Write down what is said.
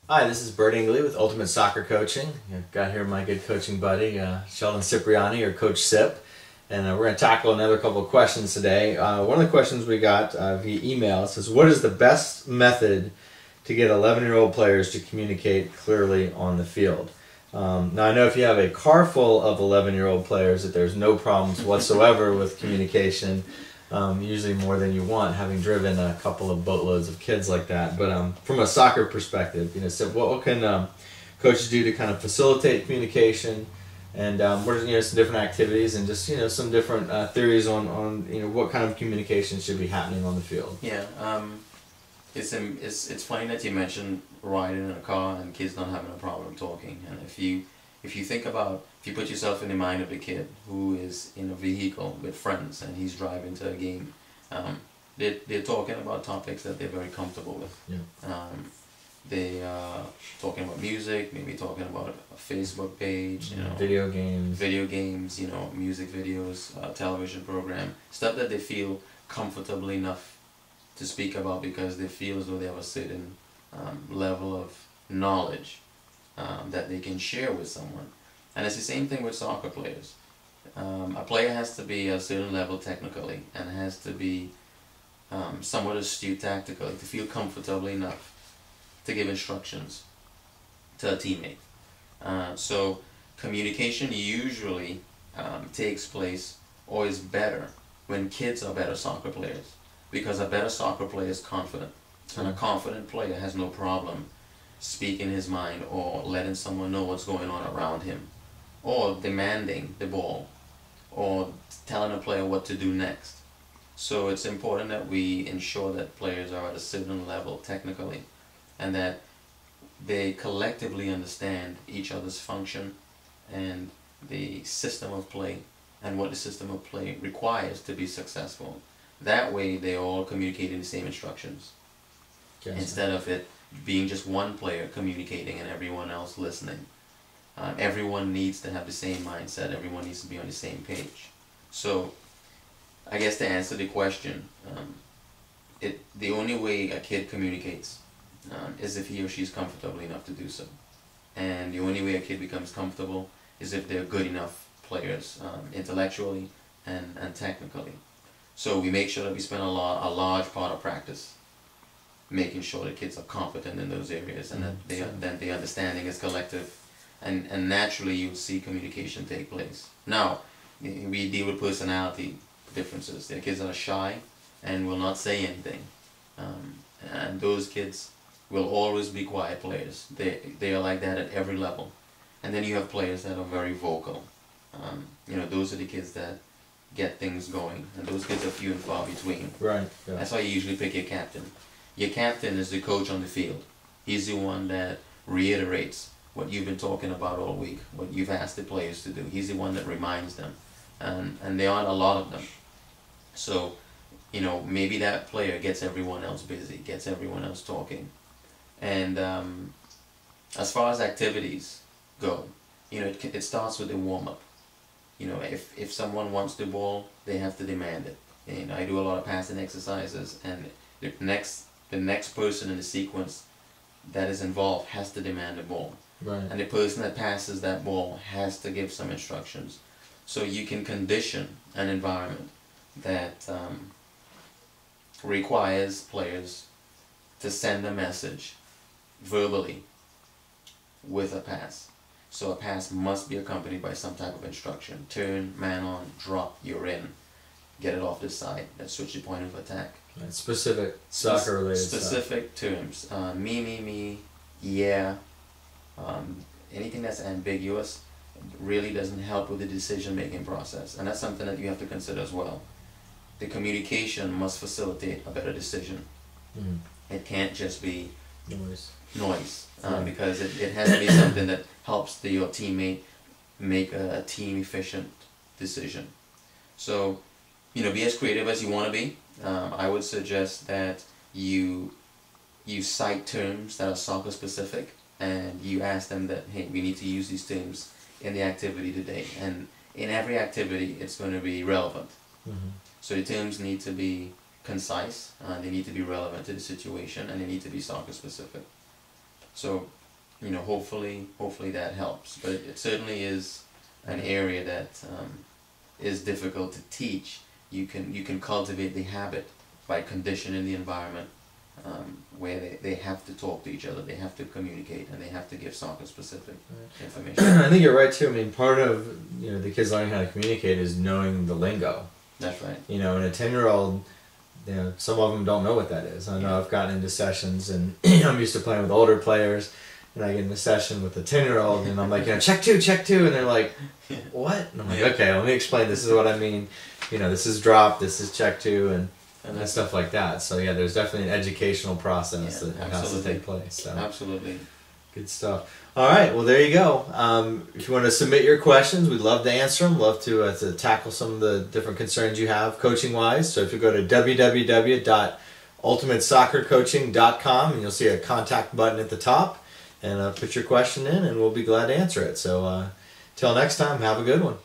Hi, this is Bert Ingley with Ultimate Soccer Coaching. I've got here my good coaching buddy, Sheldon Cipriani, or Coach Sip, and we're going to tackle another couple of questions today. One of the questions we got via email says, what is the best method to get 11-year-old players to communicate clearly on the field? Now, I know if you have a car full of 11-year-old players that there's no problems whatsoever with communication, usually more than you want, having driven a couple of boatloads of kids like that. But from a soccer perspective, so what can coaches do to kind of facilitate communication, and what are some different activities and just some different theories on what kind of communication should be happening on the field. Yeah, it's funny that you mentioned riding in a car and kids not having a problem talking. And if you think about, if you put yourself in the mind of the kid who is in a vehicle with friends and he's driving to a game, they're talking about topics that they're very comfortable with. Yeah. They are talking about music, maybe talking about a Facebook page, video games, music videos, television program, stuff that they feel comfortable enough to speak about because they feel as though they have a certain level of knowledge that they can share with someone. And it's the same thing with soccer players. A player has to be a certain level technically and has to be somewhat astute tactically to feel comfortable enough to give instructions to a teammate. So communication usually takes place or is better when kids are better soccer players, because a better soccer player is confident, and a confident player has no problem speaking his mind or letting someone know what's going on around him, or demanding the ball, or telling a player what to do next. So it's important that we ensure that players are at a certain level technically, and that they collectively understand each other's function and the system of play and what the system of play requires to be successful. That way they're all communicating the same instructions. Yes. Instead of it being just one player communicating and everyone else listening. Everyone needs to have the same mindset. Everyone needs to be on the same page. So I guess to answer the question, the only way a kid communicates is if he or she is comfortable enough to do so. And the only way a kid becomes comfortable is if they're good enough players, intellectually and technically. So we make sure that we spend a large part of practice making sure that kids are competent in those areas, and that the understanding is collective, and naturally you'll see communication take place. Now, we deal with personality differences. There are kids that are shy and will not say anything, and those kids will always be quiet players. They are like that at every level. And then you have players that are very vocal. Those are the kids that get things going, and those kids are few and far between. Right. Yeah. That's why you usually pick your captain. Your captain is the coach on the field. He's the one that reiterates what you've been talking about all week, what you've asked the players to do. He's the one that reminds them, and there aren't a lot of them. So, maybe that player gets everyone else busy, gets everyone else talking. And as far as activities go, it starts with the warm-up. If someone wants the ball, they have to demand it. And I do a lot of passing exercises, and the next person in the sequence that is involved has to demand the ball. Right. And the person that passes that ball has to give some instructions. So you can condition an environment that requires players to send a message verbally with a pass. So a pass must be accompanied by some type of instruction. Turn, man on, drop, you're in. Get it off this side. Let's switch the point of attack. Specific soccer related specific stuff. terms. Me, yeah. Anything that's ambiguous really doesn't help with the decision making process. And that's something that you have to consider as well. The communication must facilitate a better decision. Mm. It can't just be noise. Because it has to be something that helps your teammate make a team efficient decision. So, be as creative as you want to be. I would suggest that you cite terms that are soccer specific, and you ask them that, hey, we need to use these terms in the activity today. And in every activity, it's going to be relevant. Mm-hmm. So the terms need to be concise, they need to be relevant to the situation, and they need to be soccer specific. So, you know, hopefully that helps. But it certainly is an area that is difficult to teach. You can cultivate the habit by conditioning the environment where they have to talk to each other, they have to communicate, and they have to give soccer specific information. I think you're right too. I mean, part of the kids learning how to communicate is knowing the lingo. That's right. And a 10-year-old, some of them don't know what that is. I know I've gotten into sessions, and I'm used to playing with older players, and I get in a session with a 10-year-old, and I'm like, check two, and they're like, what? And I'm like, okay, let me explain. This is what I mean. This is drop, this is check two, and stuff like that. So yeah, there's definitely an educational process that has to take place. So. Absolutely. Good stuff. All right, well there you go. If you want to submit your questions, we'd love to answer them. Love to tackle some of the different concerns you have coaching-wise. So if you go to www.ultimatesoccercoaching.com, and you'll see a contact button at the top, and put your question in, and we'll be glad to answer it. So till next time, have a good one.